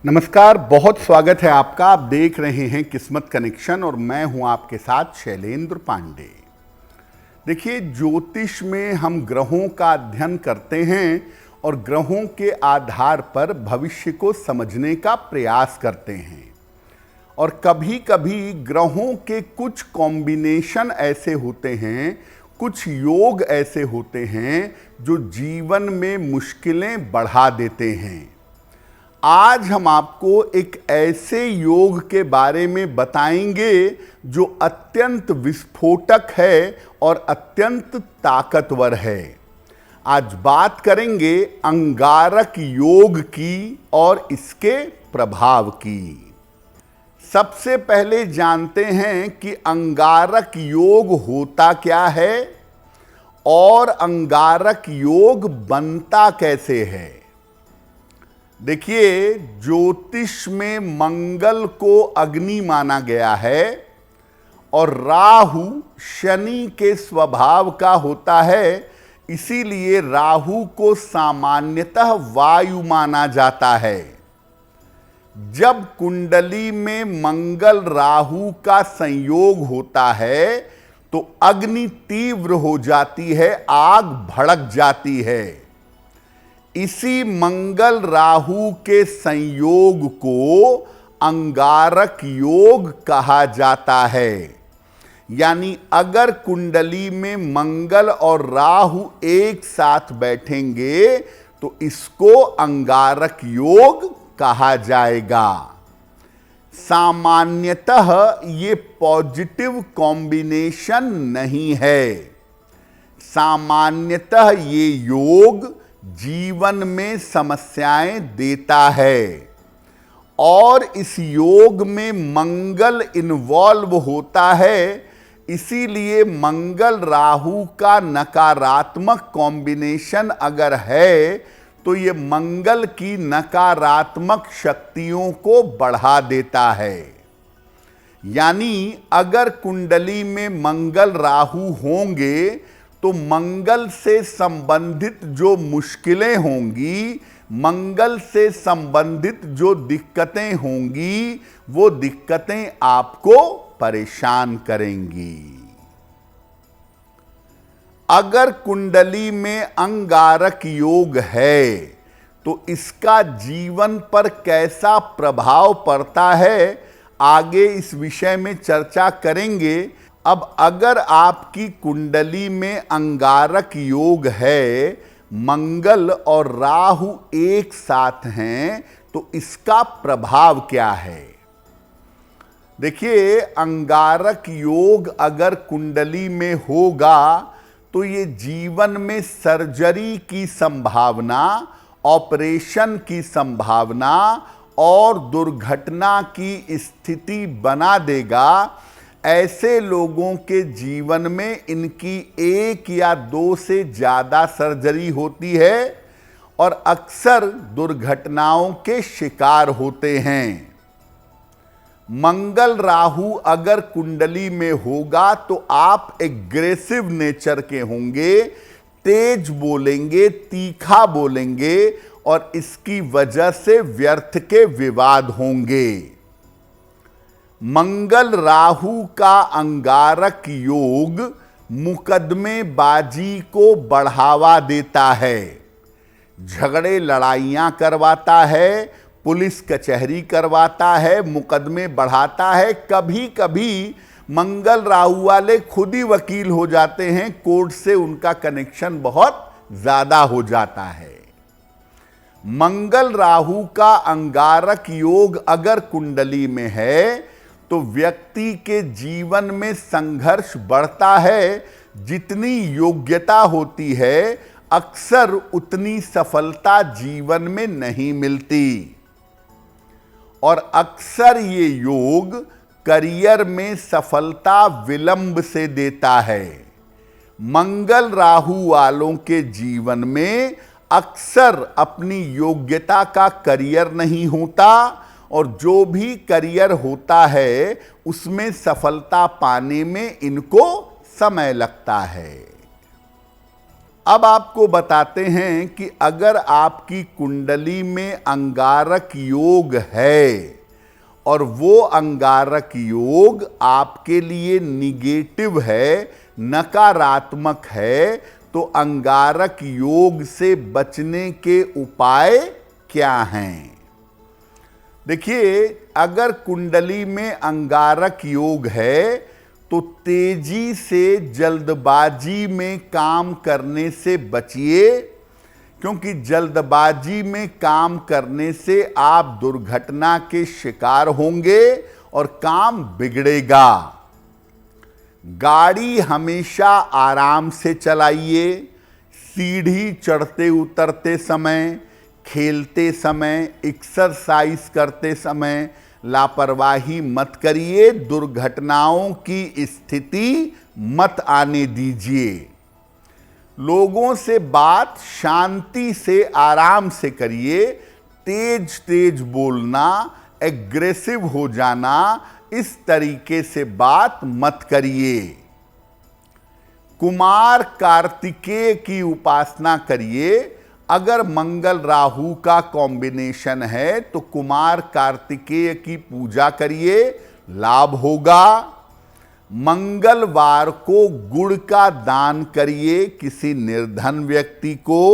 नमस्कार, बहुत स्वागत है आपका। आप देख रहे हैं किस्मत कनेक्शन और मैं हूं आपके साथ शैलेंद्र पांडे। देखिए, ज्योतिष में हम ग्रहों का अध्ययन करते हैं और ग्रहों के आधार पर भविष्य को समझने का प्रयास करते हैं। और कभी कभी ग्रहों के कुछ कॉम्बिनेशन ऐसे होते हैं, कुछ योग ऐसे होते हैं जो जीवन में मुश्किलें बढ़ा देते हैं। आज हम आपको एक ऐसे योग के बारे में बताएंगे जो अत्यंत विस्फोटक है और अत्यंत ताकतवर है। आज बात करेंगे अंगारक योग की और इसके प्रभाव की। सबसे पहले जानते हैं कि अंगारक योग होता क्या है और अंगारक योग बनता कैसे है। देखिए, ज्योतिष में मंगल को अग्नि माना गया है और राहु शनि के स्वभाव का होता है, इसीलिए राहु को सामान्यतः वायु माना जाता है। जब कुंडली में मंगल राहु का संयोग होता है तो अग्नि तीव्र हो जाती है, आग भड़क जाती है। इसी मंगल राहु के संयोग को अंगारक योग कहा जाता है। यानी अगर कुंडली में मंगल और राहु एक साथ बैठेंगे तो इसको अंगारक योग कहा जाएगा। सामान्यतः ये पॉजिटिव कॉम्बिनेशन नहीं है। सामान्यतः ये योग जीवन में समस्याएं देता है और इस योग में मंगल इन्वॉल्व होता है, इसीलिए मंगल राहु का नकारात्मक कॉम्बिनेशन अगर है तो ये मंगल की नकारात्मक शक्तियों को बढ़ा देता है। यानी अगर कुंडली में मंगल राहु होंगे तो मंगल से संबंधित जो मुश्किलें होंगी, मंगल से संबंधित जो दिक्कतें होंगी, वो दिक्कतें आपको परेशान करेंगी। अगर कुंडली में अंगारक योग है तो इसका जीवन पर कैसा प्रभाव पड़ता है, आगे इस विषय में चर्चा करेंगे। अब अगर आपकी कुंडली में अंगारक योग है, मंगल और राहु एक साथ हैं, तो इसका प्रभाव क्या है। देखिए, अंगारक योग अगर कुंडली में होगा तो ये जीवन में सर्जरी की संभावना, ऑपरेशन की संभावना और दुर्घटना की स्थिति बना देगा। ऐसे लोगों के जीवन में इनकी एक या दो से ज़्यादा सर्जरी होती है और अक्सर दुर्घटनाओं के शिकार होते हैं। मंगल राहु अगर कुंडली में होगा तो आप एग्रेसिव नेचर के होंगे, तेज बोलेंगे, तीखा बोलेंगे और इसकी वजह से व्यर्थ के विवाद होंगे। मंगल राहु का अंगारक योग मुकदमेबाजी को बढ़ावा देता है, झगड़े लड़ाइयाँ करवाता है, पुलिस कचहरी करवाता है, मुकदमे बढ़ाता है। कभी कभी मंगल राहु वाले खुद ही वकील हो जाते हैं, कोर्ट से उनका कनेक्शन बहुत ज़्यादा हो जाता है। मंगल राहु का अंगारक योग अगर कुंडली में है तो व्यक्ति के जीवन में संघर्ष बढ़ता है। जितनी योग्यता होती है अक्सर उतनी सफलता जीवन में नहीं मिलती और अक्सर ये योग करियर में सफलता विलंब से देता है। मंगल राहु वालों के जीवन में अक्सर अपनी योग्यता का करियर नहीं होता और जो भी करियर होता है उसमें सफलता पाने में इनको समय लगता है। अब आपको बताते हैं कि अगर आपकी कुंडली में अंगारक योग है और वो अंगारक योग आपके लिए निगेटिव है, नकारात्मक है, तो अंगारक योग से बचने के उपाय क्या हैं? देखिए, अगर कुंडली में अंगारक योग है तो तेजी से जल्दबाजी में काम करने से बचिए, क्योंकि जल्दबाजी में काम करने से आप दुर्घटना के शिकार होंगे और काम बिगड़ेगा। गाड़ी हमेशा आराम से चलाइए। सीढ़ी चढ़ते उतरते समय, खेलते समय, एक्सरसाइज करते समय लापरवाही मत करिए। दुर्घटनाओं की स्थिति मत आने दीजिए। लोगों से बात शांति से, आराम से करिए। तेज तेज बोलना, एग्रेसिव हो जाना, इस तरीके से बात मत करिए। कुमार कार्तिकेय की उपासना करिए। अगर मंगल राहु का कॉम्बिनेशन है तो कुमार कार्तिकेय की पूजा करिए, लाभ होगा। मंगलवार को गुड़ का दान करिए किसी निर्धन व्यक्ति को।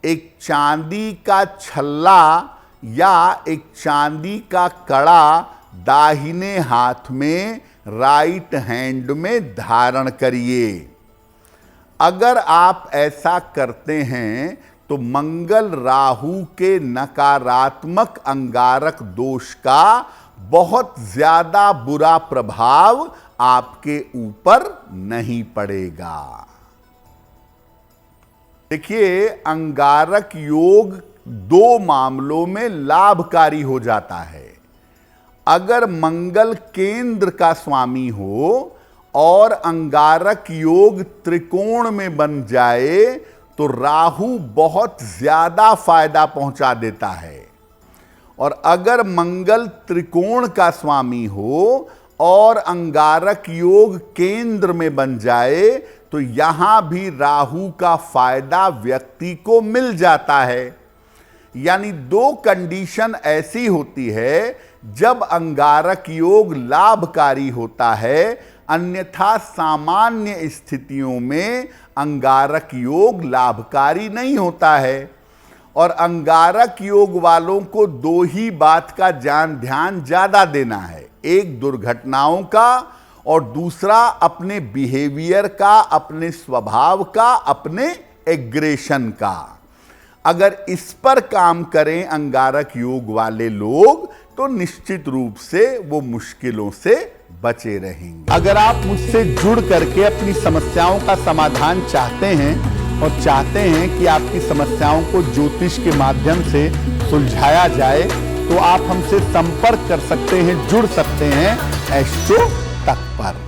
एक चांदी का छल्ला या एक चांदी का कड़ा दाहिने हाथ में, राइट हैंड में धारण करिए। अगर आप ऐसा करते हैं तो मंगल राहु के नकारात्मक अंगारक दोष का बहुत ज्यादा बुरा प्रभाव आपके ऊपर नहीं पड़ेगा। देखिए, अंगारक योग दो मामलों में लाभकारी हो जाता है। अगर मंगल केंद्र का स्वामी हो और अंगारक योग त्रिकोण में बन जाए तो राहु बहुत ज्यादा फायदा पहुंचा देता है। और अगर मंगल त्रिकोण का स्वामी हो और अंगारक योग केंद्र में बन जाए तो यहां भी राहु का फायदा व्यक्ति को मिल जाता है। यानी दो कंडीशन ऐसी होती है जब अंगारक योग लाभकारी होता है, अन्यथा सामान्य स्थितियों में अंगारक योग लाभकारी नहीं होता है। और अंगारक योग वालों को दो ही बात का ध्यान ज्यादा देना है, एक दुर्घटनाओं का और दूसरा अपने बिहेवियर का, अपने स्वभाव का, अपने एग्रेशन का। अगर इस पर काम करें अंगारक योग वाले लोग तो निश्चित रूप से वो मुश्किलों से बचे रहेंगे। अगर आप मुझसे जुड़ करके अपनी समस्याओं का समाधान चाहते हैं और चाहते हैं कि आपकी समस्याओं को ज्योतिष के माध्यम से सुलझाया जाए तो आप हमसे संपर्क कर सकते हैं, जुड़ सकते हैं एस्ट्रो तक पर।